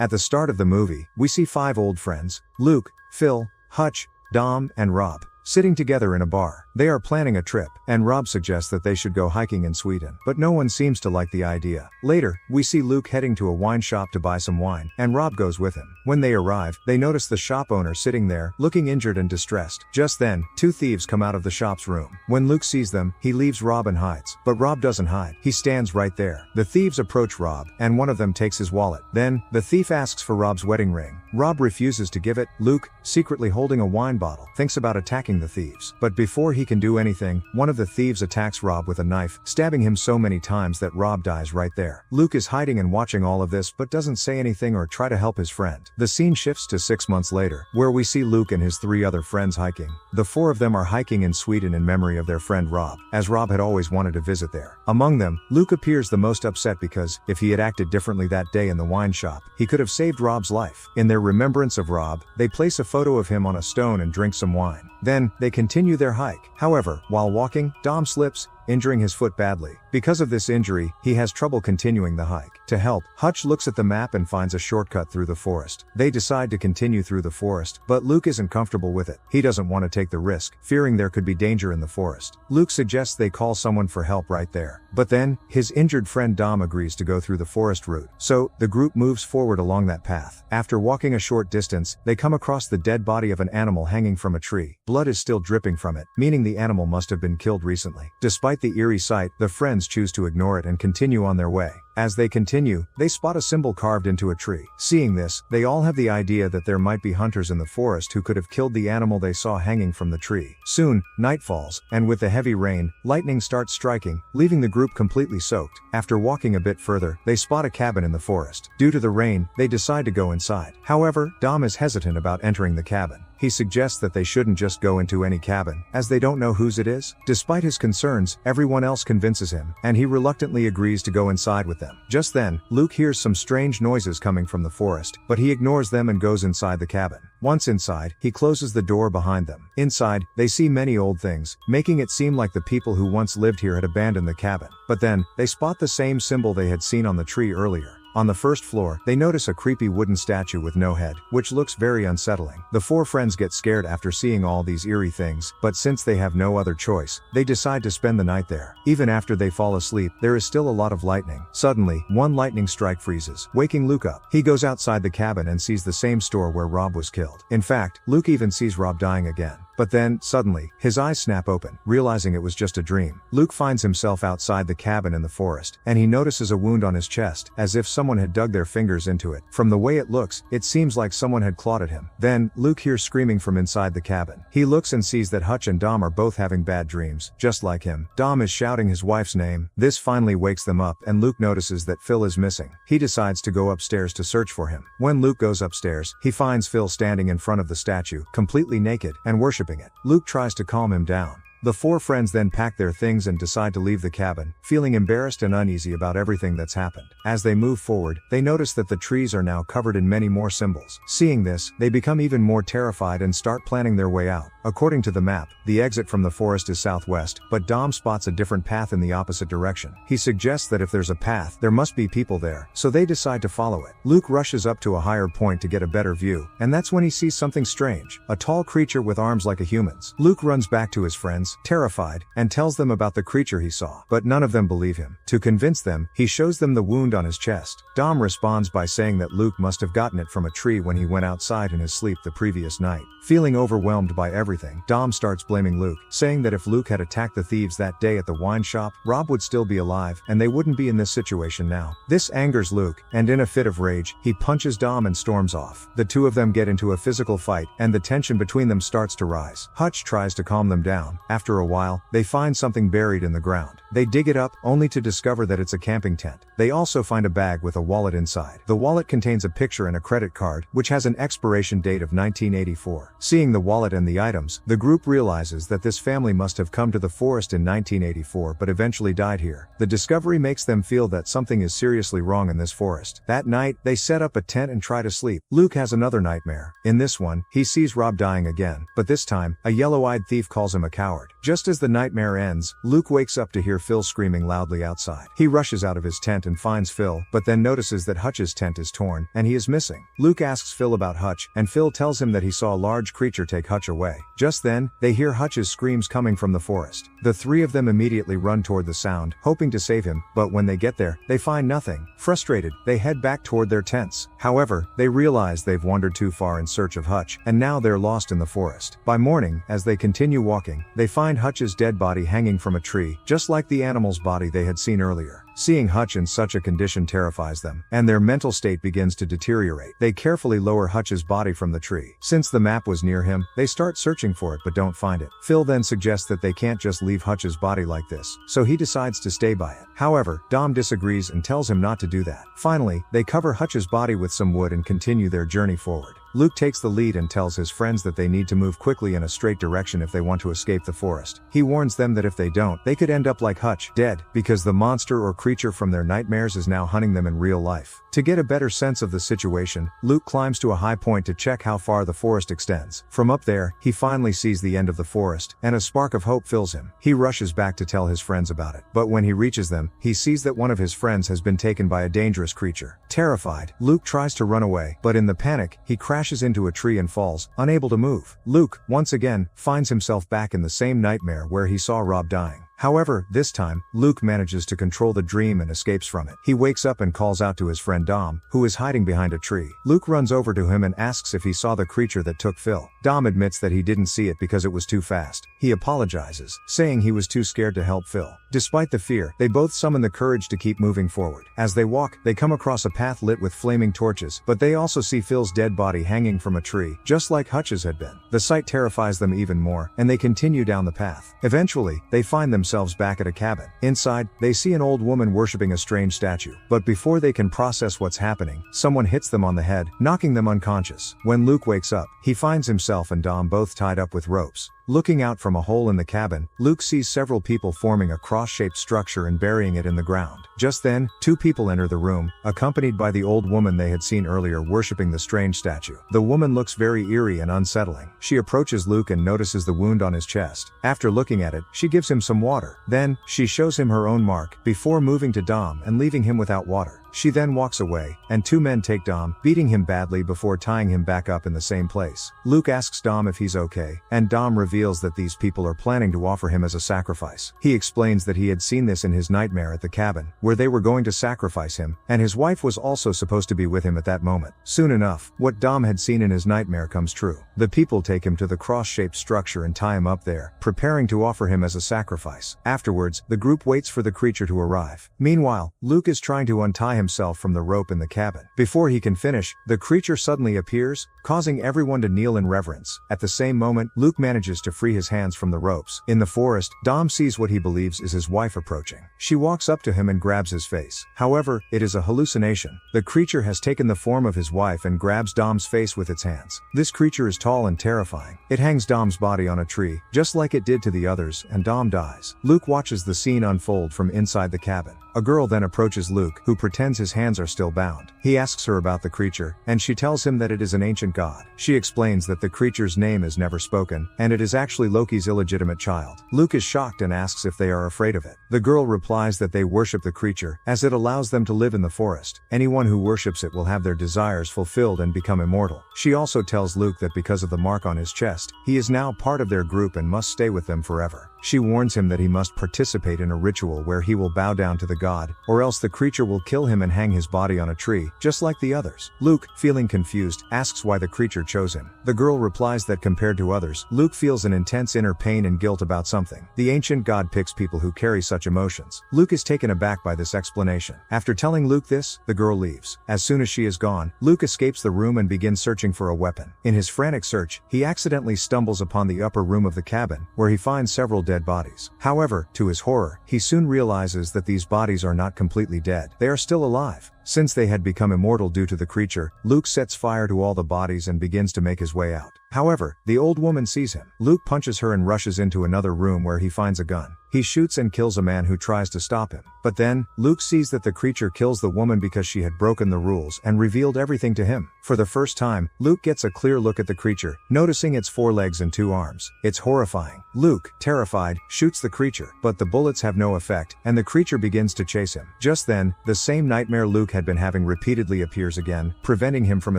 At the start of the movie, we see 5 old friends, Luke, Phil, Hutch, Dom, and Rob, sitting together in a bar. They are planning a trip, and Rob suggests that they should go hiking in Sweden, but no one seems to like the idea. Later, we see Luke heading to a wine shop to buy some wine, and Rob goes with him. When they arrive, they notice the shop owner sitting there, looking injured and distressed. Just then, 2 thieves come out of the shop's room. When Luke sees them, he leaves Rob and hides, but Rob doesn't hide. He stands right there. The thieves approach Rob, and one of them takes his wallet. Then, the thief asks for Rob's wedding ring. Rob refuses to give it. Luke, secretly holding a wine bottle, thinks about attacking the thieves. But before he can do anything, one of the thieves attacks Rob with a knife, stabbing him so many times that Rob dies right there. Luke is hiding and watching all of this but doesn't say anything or try to help his friend. The scene shifts to 6 months later, where we see Luke and his 3 other friends hiking. The 4 of them are hiking in Sweden in memory of their friend Rob, as Rob had always wanted to visit there. Among them, Luke appears the most upset because, if he had acted differently that day in the wine shop, he could have saved Rob's life. In their remembrance of Rob, they place a photo of him on a stone and drink some wine. Then, they continue their hike. However, while walking, Dom slips, injuring his foot badly. Because of this injury, he has trouble continuing the hike. To help, Hutch looks at the map and finds a shortcut through the forest. They decide to continue through the forest, but Luke isn't comfortable with it. He doesn't want to take the risk, fearing there could be danger in the forest. Luke suggests they call someone for help right there. But then, his injured friend Dom agrees to go through the forest route. So, the group moves forward along that path. After walking a short distance, they come across the dead body of an animal hanging from a tree. Blood is still dripping from it, meaning the animal must have been killed recently. Despite the eerie sight, the friends choose to ignore it and continue on their way. As they continue, they spot a symbol carved into a tree. Seeing this, they all have the idea that there might be hunters in the forest who could have killed the animal they saw hanging from the tree. Soon, night falls, and with the heavy rain, lightning starts striking, leaving the group completely soaked. After walking a bit further, they spot a cabin in the forest. Due to the rain, they decide to go inside. However, Dom is hesitant about entering the cabin. He suggests that they shouldn't just go into any cabin, as they don't know whose it is. Despite his concerns, everyone else convinces him, and he reluctantly agrees to go inside with them. Just then, Luke hears some strange noises coming from the forest, but he ignores them and goes inside the cabin. Once inside, he closes the door behind them. Inside, they see many old things, making it seem like the people who once lived here had abandoned the cabin. But then, they spot the same symbol they had seen on the tree earlier. On the first floor, they notice a creepy wooden statue with no head, which looks very unsettling. The 4 friends get scared after seeing all these eerie things, but since they have no other choice, they decide to spend the night there. Even after they fall asleep, there is still a lot of lightning. Suddenly, one lightning strike freezes, waking Luke up. He goes outside the cabin and sees the same store where Rob was killed. In fact, Luke even sees Rob dying again. But then, suddenly, his eyes snap open, realizing it was just a dream. Luke finds himself outside the cabin in the forest, and he notices a wound on his chest, as if someone had dug their fingers into it. From the way it looks, it seems like someone had clawed at him. Then, Luke hears screaming from inside the cabin. He looks and sees that Hutch and Dom are both having bad dreams, just like him. Dom is shouting his wife's name. This finally wakes them up, and Luke notices that Phil is missing. He decides to go upstairs to search for him. When Luke goes upstairs, he finds Phil standing in front of the statue, completely naked, and worshiping it. Luke tries to calm him down. The 4 friends then pack their things and decide to leave the cabin, feeling embarrassed and uneasy about everything that's happened. As they move forward, they notice that the trees are now covered in many more symbols. Seeing this, they become even more terrified and start planning their way out. According to the map, the exit from the forest is southwest, but Dom spots a different path in the opposite direction. He suggests that if there's a path, there must be people there, so they decide to follow it. Luke rushes up to a higher point to get a better view, and that's when he sees something strange, a tall creature with arms like a human's. Luke runs back to his friends, terrified, and tells them about the creature he saw, but none of them believe him. To convince them, he shows them the wound on his chest. Dom responds by saying that Luke must have gotten it from a tree when he went outside in his sleep the previous night. Feeling overwhelmed by everything, Dom starts blaming Luke, saying that if Luke had attacked the thieves that day at the wine shop, Rob would still be alive, and they wouldn't be in this situation now. This angers Luke, and in a fit of rage, he punches Dom and storms off. The 2 of them get into a physical fight, and the tension between them starts to rise. Hutch tries to calm them down. After a while, they find something buried in the ground. They dig it up, only to discover that it's a camping tent. They also find a bag with a wallet inside. The wallet contains a picture and a credit card, which has an expiration date of 1984. Seeing the wallet and the item, victims. The group realizes that this family must have come to the forest in 1984 but eventually died here. The discovery makes them feel that something is seriously wrong in this forest. That night, they set up a tent and try to sleep. Luke has another nightmare. In this one, he sees Rob dying again, but this time, a yellow-eyed thief calls him a coward. Just as the nightmare ends, Luke wakes up to hear Phil screaming loudly outside. He rushes out of his tent and finds Phil, but then notices that Hutch's tent is torn, and he is missing. Luke asks Phil about Hutch, and Phil tells him that he saw a large creature take Hutch away. Just then, they hear Hutch's screams coming from the forest. The three of them immediately run toward the sound, hoping to save him, but when they get there, they find nothing. Frustrated, they head back toward their tents. However, they realize they've wandered too far in search of Hutch, and now they're lost in the forest. By morning, as they continue walking, they find Hutch's dead body hanging from a tree, just like the animal's body they had seen earlier. Seeing Hutch in such a condition terrifies them, and their mental state begins to deteriorate. They carefully lower Hutch's body from the tree. Since the map was near him, they start searching for it but don't find it. Phil then suggests that they can't just leave Hutch's body like this, so he decides to stay by it. However, Dom disagrees and tells him not to do that. Finally, they cover Hutch's body with some wood and continue their journey forward. Luke takes the lead and tells his friends that they need to move quickly in a straight direction if they want to escape the forest. He warns them that if they don't, they could end up like Hutch, dead, because the monster or creature from their nightmares is now hunting them in real life. To get a better sense of the situation, Luke climbs to a high point to check how far the forest extends. From up there, he finally sees the end of the forest, and a spark of hope fills him. He rushes back to tell his friends about it. But when he reaches them, he sees that one of his friends has been taken by a dangerous creature. Terrified, Luke tries to run away, but in the panic, he crashes into a tree and falls, unable to move. Luke, once again, finds himself back in the same nightmare where he saw Rob dying. However, this time, Luke manages to control the dream and escapes from it. He wakes up and calls out to his friend Dom, who is hiding behind a tree. Luke runs over to him and asks if he saw the creature that took Phil. Dom admits that he didn't see it because it was too fast. He apologizes, saying he was too scared to help Phil. Despite the fear, they both summon the courage to keep moving forward. As they walk, they come across a path lit with flaming torches, but they also see Phil's dead body hanging from a tree, just like Hutch's had been. The sight terrifies them even more, and they continue down the path. Eventually, they find themselves back at a cabin. Inside, they see an old woman worshipping a strange statue. But before they can process what's happening, someone hits them on the head, knocking them unconscious. When Luke wakes up, he finds himself and Dom both tied up with ropes. Looking out from a hole in the cabin, Luke sees several people forming a cross-shaped structure and burying it in the ground. Just then, two people enter the room, accompanied by the old woman they had seen earlier worshipping the strange statue. The woman looks very eerie and unsettling. She approaches Luke and notices the wound on his chest. After looking at it, she gives him some water. Then, she shows him her own mark, before moving to Dom and leaving him without water. She then walks away, and two men take Dom, beating him badly before tying him back up in the same place. Luke asks Dom if he's okay, and Dom reveals that these people are planning to offer him as a sacrifice. He explains that he had seen this in his nightmare at the cabin, where they were going to sacrifice him, and his wife was also supposed to be with him at that moment. Soon enough, what Dom had seen in his nightmare comes true. The people take him to the cross-shaped structure and tie him up there, preparing to offer him as a sacrifice. Afterwards, the group waits for the creature to arrive. Meanwhile, Luke is trying to untie himself from the rope in the cabin. Before he can finish, the creature suddenly appears, causing everyone to kneel in reverence. At the same moment, Luke manages to free his hands from the ropes. In the forest, Dom sees what he believes is his wife approaching. She walks up to him and grabs his face. However, it is a hallucination. The creature has taken the form of his wife and grabs Dom's face with its hands. This creature is tall and terrifying. It hangs Dom's body on a tree, just like it did to the others, and Dom dies. Luke watches the scene unfold from inside the cabin. A girl then approaches Luke, who pretends his hands are still bound. He asks her about the creature, and she tells him that it is an ancient god. She explains that the creature's name is never spoken, and it is actually Loki's illegitimate child. Luke is shocked and asks if they are afraid of it. The girl replies that they worship the creature, as it allows them to live in the forest. Anyone who worships it will have their desires fulfilled and become immortal. She also tells Luke that because of the mark on his chest, he is now part of their group and must stay with them forever. She warns him that he must participate in a ritual where he will bow down to the god, or else the creature will kill him and hang his body on a tree, just like the others. Luke, feeling confused, asks why the creature chose him. The girl replies that compared to others, Luke feels an intense inner pain and guilt about something. The ancient god picks people who carry such emotions. Luke is taken aback by this explanation. After telling Luke this, the girl leaves. As soon as she is gone, Luke escapes the room and begins searching for a weapon. In his frantic search, he accidentally stumbles upon the upper room of the cabin, where he finds several dead bodies. However, to his horror, he soon realizes that these bodies are not completely dead. They are still alive. Since they had become immortal due to the creature, Luke sets fire to all the bodies and begins to make his way out. However, the old woman sees him. Luke punches her and rushes into another room where he finds a gun. He shoots and kills a man who tries to stop him. But then, Luke sees that the creature kills the woman because she had broken the rules and revealed everything to him. For the first time, Luke gets a clear look at the creature, noticing its 4 legs and 2 arms. It's horrifying. Luke, terrified, shoots the creature, but the bullets have no effect, and the creature begins to chase him. Just then, the same nightmare Luke had been having repeatedly appears again, preventing him from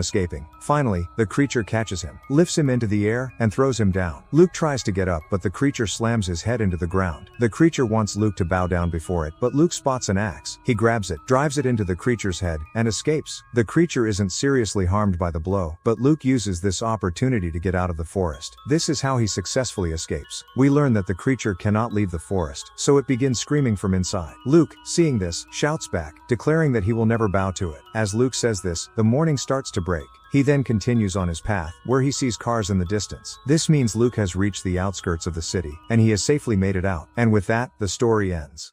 escaping. Finally, the creature catches him, lifts him into the air, and throws him down. Luke tries to get up, but the creature slams his head into the ground. The creature wants Luke to bow down before it, but Luke spots an axe. He grabs it, drives it into the creature's head, and escapes. The creature isn't seriously harmed by the blow, but Luke uses this opportunity to get out of the forest. This is how he successfully escapes. We learn that the creature cannot leave the forest, so it begins screaming from inside. Luke, seeing this, shouts back, declaring that he will never bow to it. As Luke says this, the morning starts to break. He then continues on his path, where he sees cars in the distance. This means Luke has reached the outskirts of the city, and he has safely made it out. And with that, the story ends.